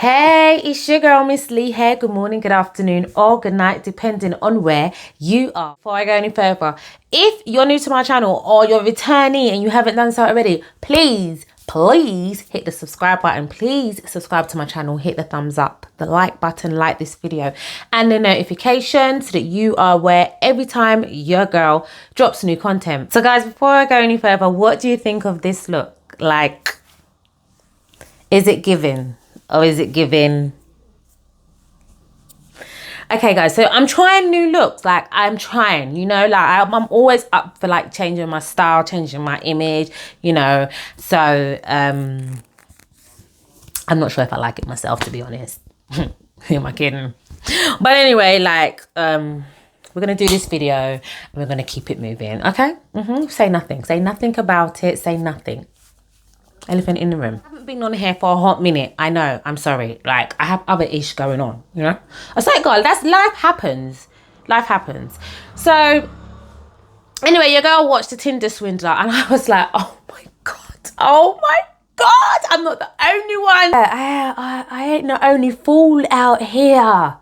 Hey, it's your girl, Miss Lee here. Good morning, good afternoon, or good night, depending on where you are. Before I go any further, if you're new to my channel or you're a returnee and you haven't done so already, please hit the subscribe button. Please subscribe to my channel, hit the thumbs up, the like button, like this video, and the notification so that you are aware every time your girl drops new content. So guys, before I go any further, what do you think of this look? Like, is it giving? Or is it giving? Okay guys, so I'm trying new looks. Like I'm trying, you know, like I'm always up for like changing my style, changing my image, you know. So I'm not sure if I like it myself, to be honest. Who am I kidding? But anyway, like we're gonna do this video and we're gonna keep it moving. Okay. Say nothing about it. Say nothing. Elephant in the room. I haven't been on here for a hot minute. I know. I'm sorry. Like, I have other ish going on, you know? I say, God, that's life happens. Life happens. So, anyway, your girl watched the Tinder Swindler and I was like, oh my God. Oh my God. I'm not the only one. I ain't the only fool out here.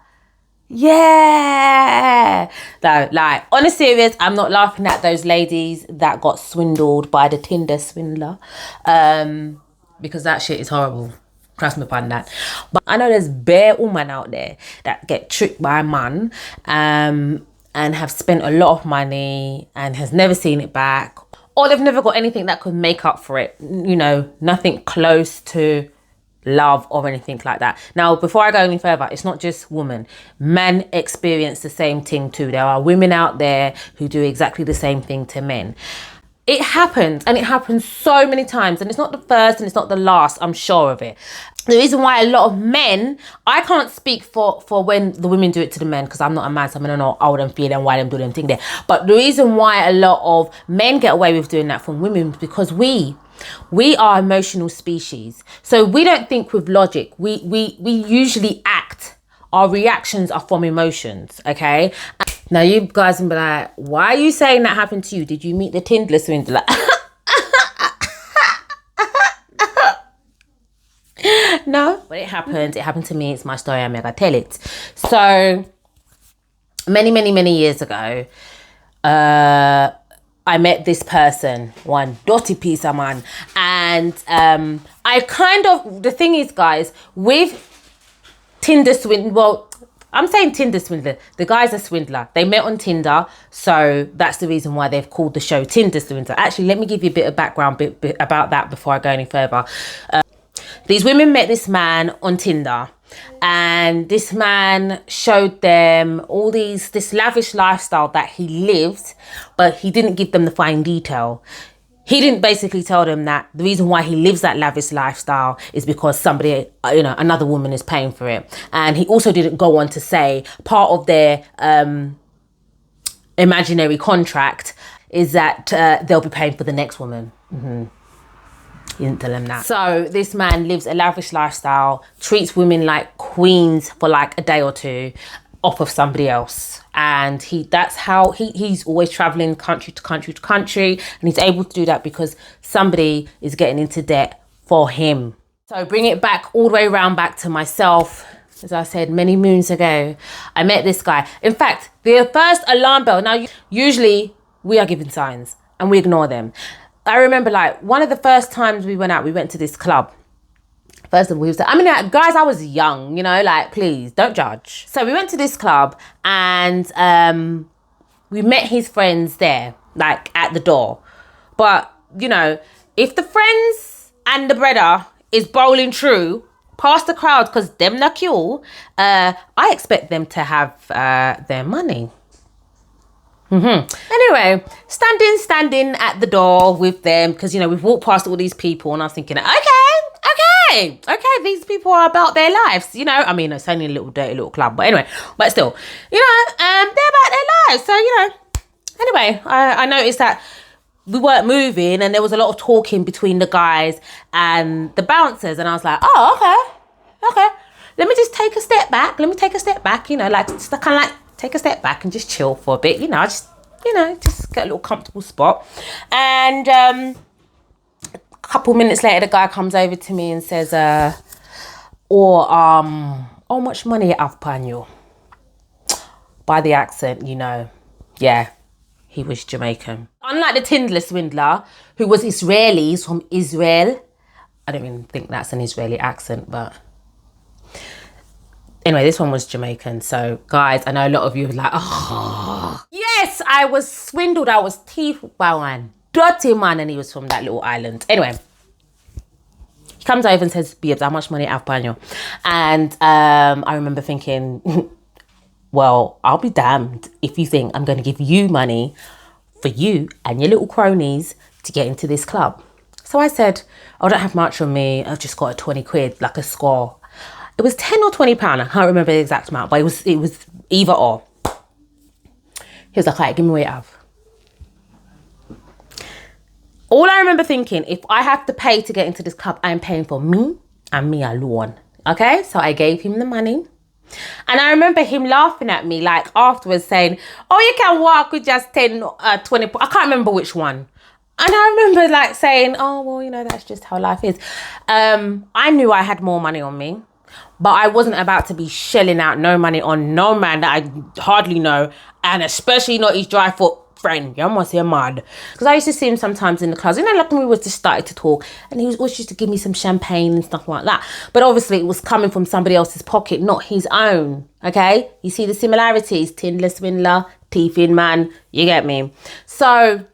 Yeah. No, like, on a serious, I'm not laughing at those ladies that got swindled by the Tinder Swindler, because that shit is horrible. Trust me upon that. But I know there's bare women out there that get tricked by a man and have spent a lot of money and has never seen it back, or they've never got anything that could make up for it, you know, nothing close to love or anything like that. Now, before I go any further, it's not just women. Men experience the same thing too. There are women out there who do exactly the same thing to men. It happens, and it happens so many times, and it's not the first and it's not the last, I'm sure of it. The reason why a lot of men, I can't speak for when the women do it to the men, because I'm not a man, so I don't know how them feel and why them do them thing there. But the reason why a lot of men get away with doing that from women is because we are emotional species. So we don't think with logic. We usually act. Our reactions are from emotions, okay? Now you guys will be like, why are you saying that happened to you? Did you meet the Tinder Swindler? No, but it happened to me. It's my story, I'm gonna tell it. So many years ago, I met this person, one dirty piece of man, and I kind of, the thing is, guys, with Tinder Swindler, well, I'm saying Tinder Swindler, the guy's a swindler. They met on Tinder, so that's the reason why they've called the show Tinder Swindler. Actually, let me give you a bit of background bit about that before I go any further. These women met this man on Tinder, and this man showed them all this lavish lifestyle that he lived, but he didn't give them the fine detail. He didn't basically tell them that the reason why he lives that lavish lifestyle is because somebody, you know, another woman is paying for it. And he also didn't go on to say part of their imaginary contract is that they'll be paying for the next woman. He didn't tell them that. So this man lives a lavish lifestyle, treats women like queens for like a day or two off of somebody else. And that's how he's always traveling country to country to country. And he's able to do that because somebody is getting into debt for him. So bring it back all the way around back to myself. As I said, many moons ago, I met this guy. In fact, the first alarm bell, now usually we are given signs and we ignore them. I remember like one of the first times we went out, we went to this club. First of all, guys, I was young, you know, like, please don't judge. So we went to this club and we met his friends there, like at the door. But, you know, if the friends and the brother is bowling through past the crowd because them not cool, I expect them to have their money. Anyway, standing at the door with them because, you know, we've walked past all these people and I was thinking, okay, these people are about their lives, you know. I mean, it's only a little dirty little club, but anyway, but still, you know, they're about their lives. So, you know, anyway, I noticed that we weren't moving and there was a lot of talking between the guys and the bouncers. And I was like, oh, okay. Let me just take a step back. You know, like, just kind of like take a step back and just chill for a bit. You know, just get a little comfortable spot. And couple minutes later, the guy comes over to me and says, Or how much money you have upon you? By the accent, you know, yeah, he was Jamaican. Unlike the Tinder swindler, who was Israeli, he's from Israel. I don't even think that's an Israeli accent, but anyway, this one was Jamaican. So guys, I know a lot of you were like, oh, yes, I was swindled. I was teeth by one dirty man, and he was from that little island. Anyway, he comes over and says, Bibbs, how much money I have upon you? And I remember thinking, well, I'll be damned if you think I'm going to give you money for you and your little cronies to get into this club. So I said, I don't have much on me. I've just got a 20 quid, like a score. It was 10 or 20 pound. I can't remember the exact amount, but it was either or. He was like, all right, give me what you have. All I remember thinking, if I have to pay to get into this club, I'm paying for me and me alone. Okay, so I gave him the money. And I remember him laughing at me, like afterwards saying, oh, you can walk with just 10, 20. I can't remember which one. And I remember like saying, oh, well, you know, that's just how life is. I knew I had more money on me, but I wasn't about to be shelling out no money on no man that I hardly know. And especially not his dry foot friend. You must say mad. Because I used to see him sometimes in the clubs, you know, like when we was just started to talk, and he was always used to give me some champagne and stuff like that. But obviously it was coming from somebody else's pocket, not his own. Okay, you see the similarities. Tinder swindler, teeth in man, you get me. So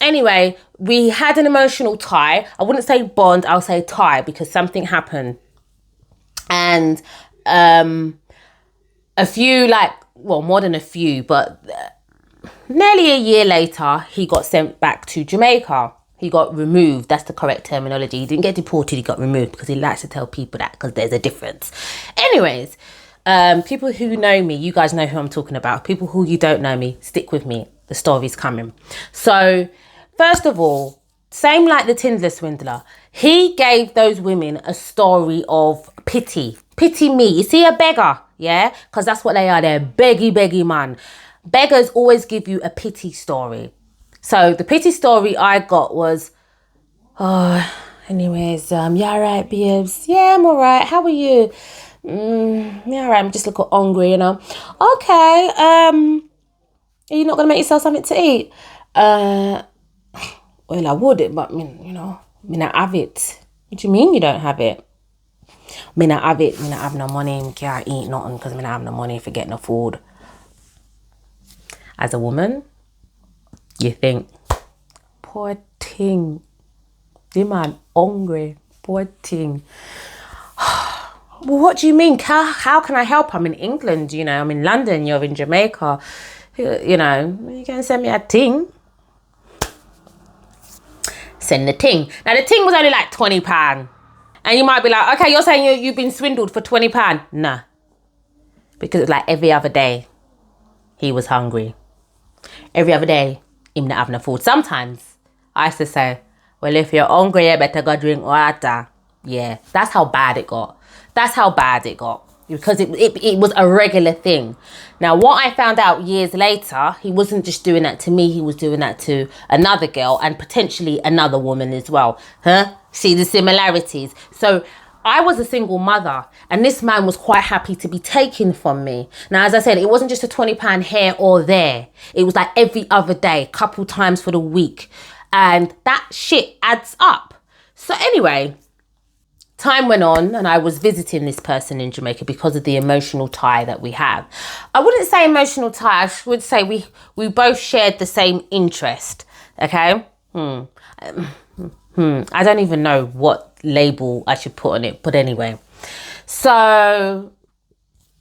anyway, we had an emotional tie. I wouldn't say bond, I'll say tie, because something happened. And a few, like, well, more than a few, but nearly a year later, he got sent back to Jamaica. He got removed. That's the correct terminology. He didn't get deported. He got removed, because he likes to tell people that, because there's a difference. Anyways, people who know me, you guys know who I'm talking about. People who you don't know me, stick with me. The story's coming. So, first of all, same like the Tinder swindler, he gave those women a story of pity. Pity me. You see a beggar, yeah? Because that's what they are. They're beggy man. Beggars always give you a pity story. So the pity story I got was, oh, anyways, you all right, babes? Yeah, I'm all right. How are you? Yeah, all right. I'm just a little hungry, you know. Okay. Are you not going to make yourself something to eat? Well, I would, but, you know, me not have it. What do you mean you don't have it? Me not have it. Me not have no money. Me can't eat nothing because me not have no money for getting no food. As a woman, you think, poor thing. The man hungry. Poor thing. Well, what do you mean? How can I help? I'm in England, you know. I'm in London. You're in Jamaica. You know, you can send me a thing. Send the ting. Now the ting was only like £20. And you might be like, okay, you're saying you've been swindled for £20? Nah. Because it's like every other day he was hungry. Every other day him not having no food. Sometimes I used to say, well, if you're hungry, you better go drink water. Yeah, that's how bad it got. That's how bad it got. Because it was a regular thing. Now, what I found out years later, he wasn't just doing that to me. He was doing that to another girl and potentially another woman as well. Huh? See the similarities. So I was a single mother, and this man was quite happy to be taken from me. Now, as I said, it wasn't just a £20 here or there. It was like every other day, a couple times for the week. And that shit adds up. So anyway, time went on, and I was visiting this person in Jamaica because of the emotional tie that we have. I wouldn't say emotional tie. I would say we both shared the same interest. Okay? I don't even know what label I should put on it. But anyway. So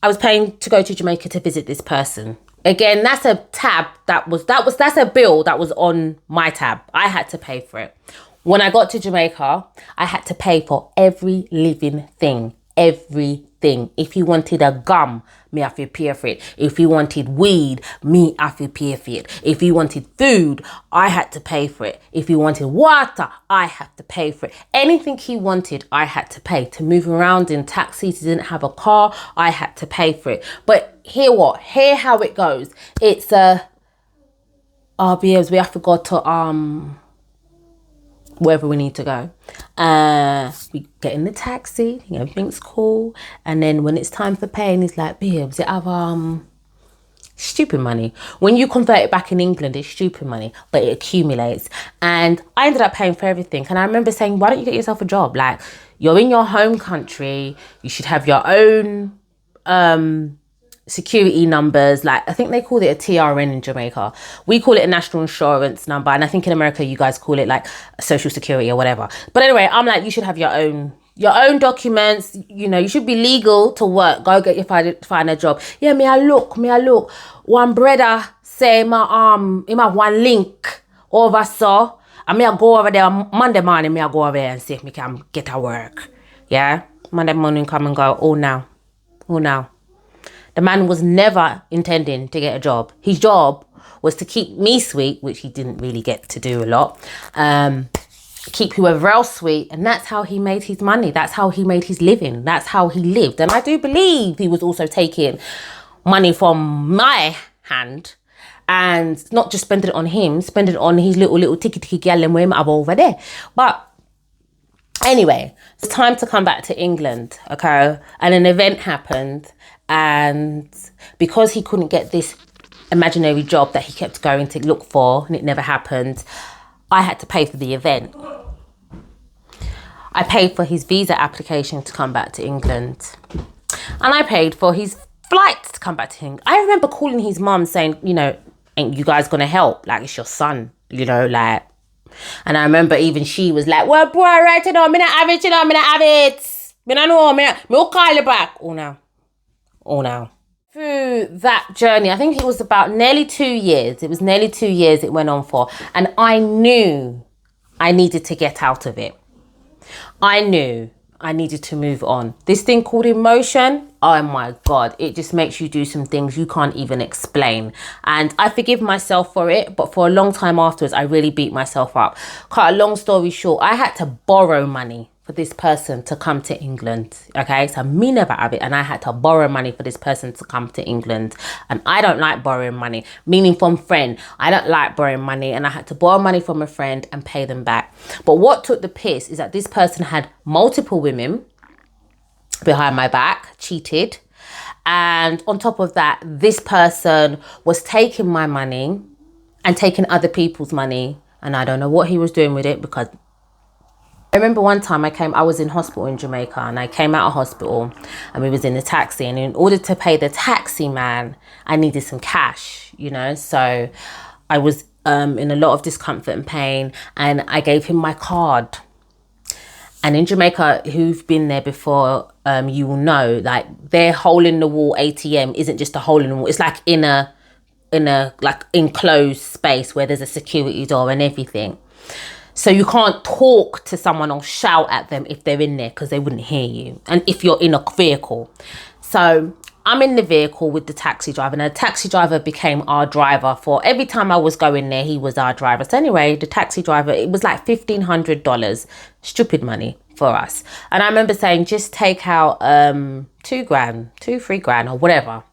I was paying to go to Jamaica to visit this person. Again, that's a tab that's a bill that was on my tab. I had to pay for it. When I got to Jamaica, I had to pay for every living thing. Everything. If you wanted a gum, me have to pay for it. If you wanted weed, me have to pay for it. If you wanted food, I had to pay for it. If you wanted water, I had to pay for it. Anything he wanted, I had to pay. To move around in taxis, he didn't have a car, I had to pay for it. But hear how it goes. It's RBS, we have to go to wherever we need to go. We get in the taxi, everything's cool. And then when it's time for paying, he's like, babes, it have stupid money. When you convert it back in England, it's stupid money, but it accumulates. And I ended up paying for everything. And I remember saying, why don't you get yourself a job? Like, you're in your home country, you should have your own security numbers. Like, I think they call it a TRN in Jamaica. We call it a national insurance number. And I think in America, you guys call it like a social security or whatever. But anyway, I'm like, you should have your own documents. You should be legal to work. Go get find a job. Yeah, me I look. One brother say him have one link over so. And me I go over there Monday morning, me I go over there and see if me can get a work. Yeah? Monday morning come and go, oh now. The man was never intending to get a job. His job was to keep me sweet, which he didn't really get to do a lot. Keep whoever else sweet. And that's how he made his money. That's how he made his living. That's how he lived. And I do believe he was also taking money from my hand and not just spending it on him, spending it on his little ticky gal and him up over there. But anyway, it's time to come back to England, okay? And an event happened. And because he couldn't get this imaginary job that he kept going to look for and it never happened, I had to pay for the event. I paid for his visa application to come back to England. And I paid for his flight to come back to England. I remember calling his mum saying, ain't you guys going to help? Like, it's your son, like. And I remember even she was like, well, boy, right, me not have it, me not have it. Me not know, me will call you back. Oh, no. Through that journey, I think it was about nearly 2 years. It was nearly 2 years it went on for. And I knew I needed to get out of it. I knew I needed to move on. This thing called emotion, oh my God, it just makes you do some things you can't even explain. And I forgive myself for it, but for a long time afterwards, I really beat myself up. Cut a long story short, I had to borrow money for this person to come to England. Okay, so me never have it, and I had to borrow money for this person to come to England. And I don't like borrowing money, meaning from friend. I don't like borrowing money, and I had to borrow money from a friend and pay them back. But what took the piss is that this person had multiple women behind my back, cheated. And on top of that, this person was taking my money and taking other people's money. And I don't know what he was doing with it, because I remember one time I was in hospital in Jamaica, and I came out of hospital and we was in the taxi, and in order to pay the taxi man, I needed some cash, so I was in a lot of discomfort and pain, and I gave him my card. And in Jamaica, who've been there before, you will know, like, their hole in the wall ATM isn't just a hole in the wall. It's like in a like enclosed space where there's a security door and everything. So you can't talk to someone or shout at them if they're in there, because they wouldn't hear you. And if you're in a vehicle. So I'm in the vehicle with the taxi driver, and the taxi driver became our driver for every time I was going there. He was our driver. So anyway, the taxi driver, it was like $1,500, stupid money for us. And I remember saying, just take out $3,000 or whatever,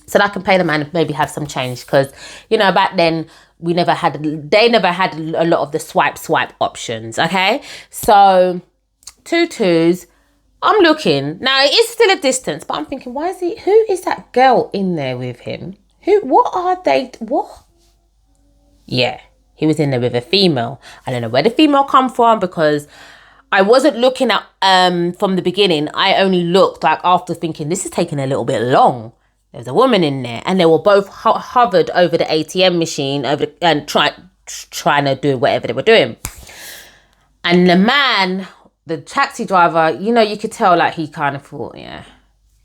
so that I can pay the man and maybe have some change. Because, back then, they never had a lot of the swipe options. Okay, so 2 2s. I'm looking now. It is still a distance, but I'm thinking, who is that girl in there with him? What are they? What? Yeah, he was in there with a female. I don't know where the female come from, because I wasn't looking at from the beginning. I only looked like after, thinking this is taking a little bit long. There's a woman in there, and they were both hovered over the ATM machine and trying to do whatever they were doing. And the man, the taxi driver, you could tell, like, he kind of thought,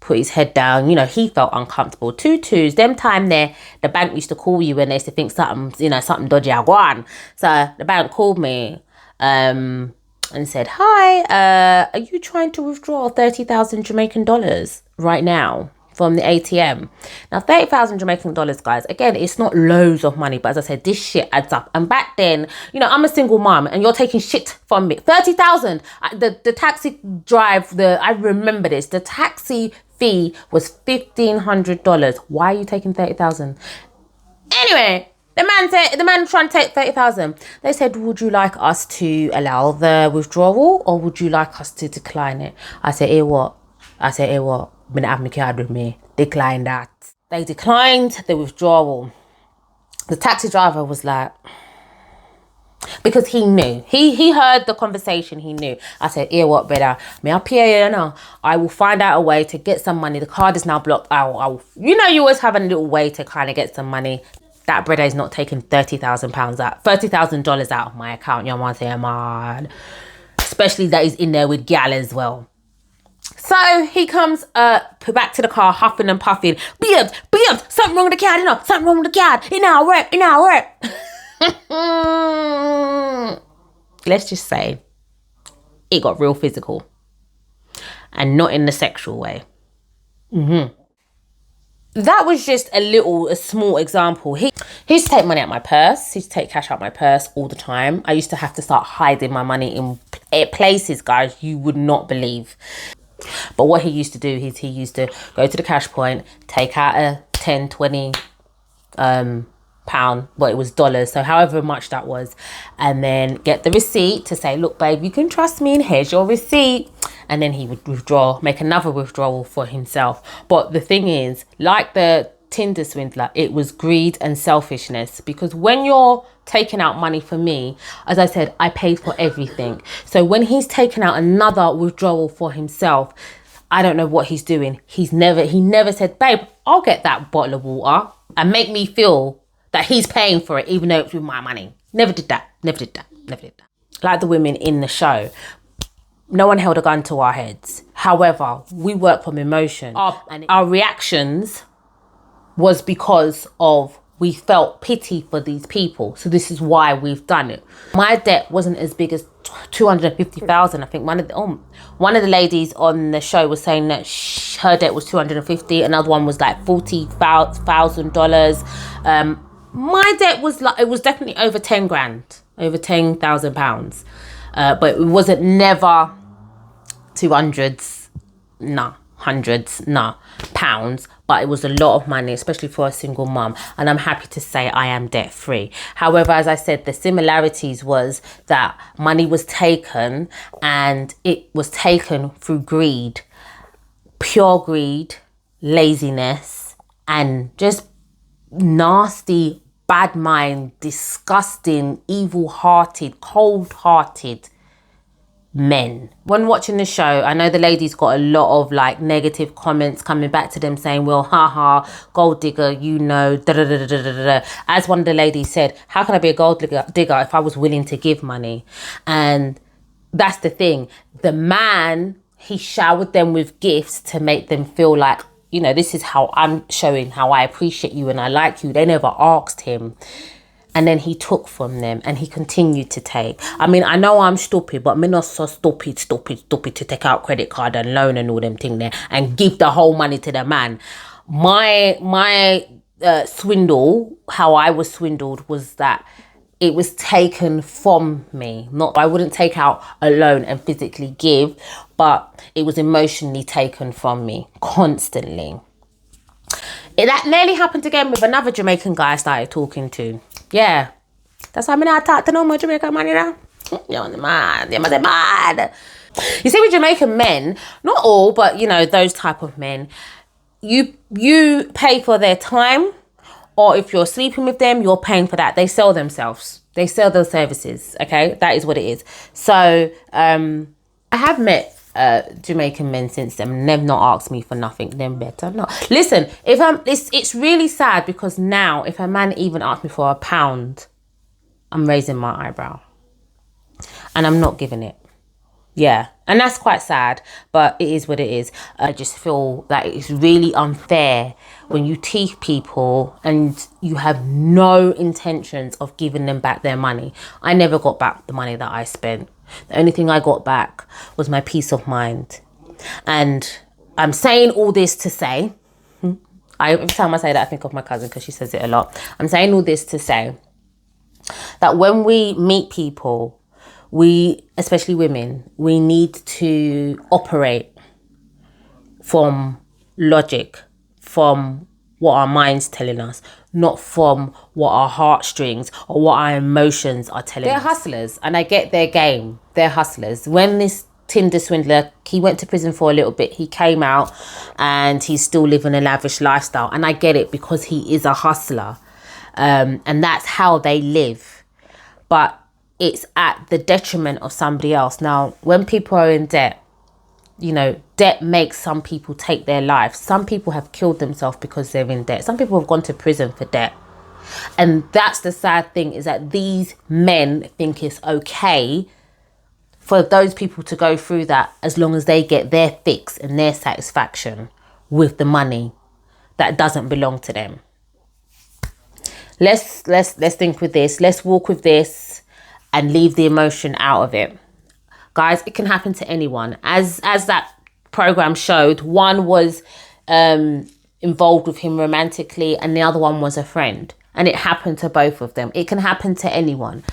put his head down. He felt uncomfortable. 2 2s. Them time there, the bank used to call you when they used to think something dodgy had gone. So the bank called me and said, hi, are you trying to withdraw 30,000 Jamaican dollars right now from the ATM? Now, 30,000 Jamaican dollars, guys, again, it's not loads of money, but as I said, this shit adds up. And back then, I'm a single mom, and you're taking shit from me. 30,000. The taxi drive, I remember this. The taxi fee was $1,500. Why are you taking 30,000? Anyway, The man trying to take 30,000. They said, would you like us to allow the withdrawal or would you like us to decline it? I said, what? Been having my card with me. Decline that. They declined the withdrawal. The taxi driver was like, because he knew. He heard the conversation, he knew. I said, what, brother? Me up here, now. I will find out a way to get some money. The card is now blocked. I'll you always have a little way to kind of get some money. That brother is not taking £30,000 out, $30,000 out of my account. You know what I'm saying, man? Especially that he's in there with gal as well. So he comes back to the car, huffing and puffing. Bibbs, something wrong with the card, something wrong with the card. It now work. Let's just say it got real physical and not in the sexual way. That was just a small example. He used to take money out my purse. He used to take cash out my purse all the time. I used to have to start hiding my money in places, guys, you would not believe. But what he used to do is he used to go to the cash point, take out a 10, 20 pound, well, it was dollars, so however much that was, and then get the receipt to say, look, babe, you can trust me and here's your receipt. And then he would make another withdrawal for himself. But the thing is, like the Tinder swindler, it was greed and selfishness, because when you're taking out money for me, as I said, I paid for everything. So when he's taken out another withdrawal for himself, I don't know what he's doing. He never said, babe, I'll get that bottle of water, and make me feel that he's paying for it, even though it's with my money. Never did that. Like the women in the show, no one held a gun to our heads. However, we work from emotion. And our reactions was because of we felt pity for these people. So this is why we've done it. My debt wasn't as big as 250,000. I think one of the ladies on the show was saying that her debt was 250. Another one was like $40,000. My debt was it was definitely over 10 grand, over £10,000. But it wasn't never 200s, hundreds, pounds, but it was a lot of money, especially for a single mum. And I'm happy to say I am debt free. However, as I said, the similarities was that money was taken, and it was taken through greed, pure greed, laziness, and just nasty, bad mind, disgusting, evil-hearted, cold-hearted men. When watching the show, I know the ladies got a lot of like negative comments coming back to them saying, well, haha, gold digger, As one of the ladies said, how can I be a gold digger if I was willing to give money? And that's the thing. The man, he showered them with gifts to make them feel like, this is how I'm showing how I appreciate you and I like you. They never asked him. And then he took from them and he continued to take. I mean, I know I'm stupid, but I'm not so stupid to take out credit card and loan and all them thing there and give the whole money to the man. My swindle, how I was swindled, was that it was taken from me. I wouldn't take out a loan and physically give, but it was emotionally taken from me constantly. That nearly happened again with another Jamaican guy I started talking to. Yeah, that's why I talk to no more Jamaican man, You're mad. You're mad. You see, with Jamaican men, not all, but those type of men, you pay for their time, or if you're sleeping with them, you're paying for that. They sell themselves. They sell those services. Okay, that is what it is. So I have met Jamaican men since then, and they've not asked me for nothing. Them better not. Listen, it's really sad, because now if a man even asks me for £1, I'm raising my eyebrow, and I'm not giving it. Yeah, and that's quite sad, but it is what it is. I just feel that it's really unfair when you tease people and you have no intentions of giving them back their money. I never got back the money that I spent. The only thing I got back was my peace of mind. And I'm saying all this to say, every time I say that, I think of my cousin, because she says it a lot. I'm saying all this to say that when we meet people, we, especially women, we need to operate from logic, from what our mind's telling us, not from what our heartstrings or what our emotions are telling us. They're hustlers, and I get their game. They're hustlers. When this Tinder swindler, he went to prison for a little bit, he came out and he's still living a lavish lifestyle, and I get it because he is a hustler, and that's how they live, but it's at the detriment of somebody else. Now, when people are in debt, you know, debt makes some people take their life. Some people have killed themselves because they're in debt. Some people have gone to prison for debt. And that's the sad thing, is that these men think it's okay for those people to go through that as long as they get their fix and their satisfaction with the money that doesn't belong to them. Let's think with this. Let's walk with this and leave the emotion out of it. Guys, it can happen to anyone. As that program showed, one was involved with him romantically and the other one was a friend. And it happened to both of them. It can happen to anyone.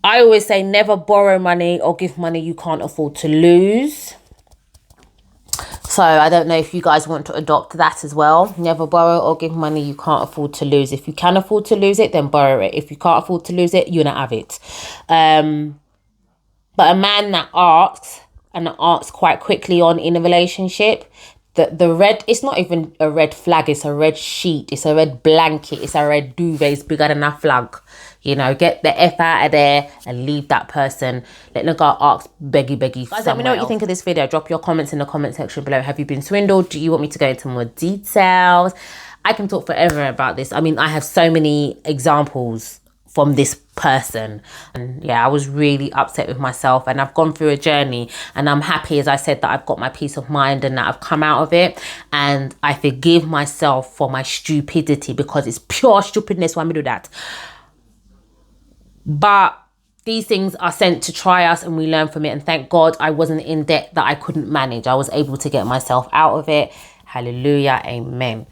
I always say never borrow money or give money you can't afford to lose. So I don't know if you guys want to adopt that as well. Never borrow or give money you can't afford to lose. If you can afford to lose it, then borrow it. If you can't afford to lose it, you're not have it. But a man that asks, and asks quite quickly on in a relationship, the red, it's not even a red flag, it's a red sheet, it's a red blanket, it's a red duvet, it's bigger than a flag. You know, get the F out of there and leave that person. Let the guy ask beggy. Guys, let me know what you think of this video. Drop your comments in the comment section below. Have you been swindled? Do you want me to go into more details? I can talk forever about this. I mean, I have so many examples from this person, and yeah, I was really upset with myself, and I've gone through a journey, and I'm happy, as I said, that I've got my peace of mind and that I've come out of it, and I forgive myself for my stupidity, because it's pure stupidness when we do that. But these things are sent to try us, and we learn from it, and thank God I wasn't in debt that I couldn't manage. I was able to get myself out of it. Hallelujah, amen.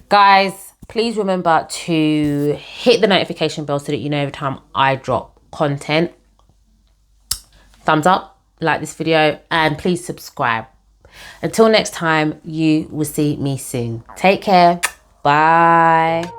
Guys, please remember to hit the notification bell so that you know every time I drop content. Thumbs up, like this video, and please subscribe. Until next time, you will see me soon. Take care. Bye.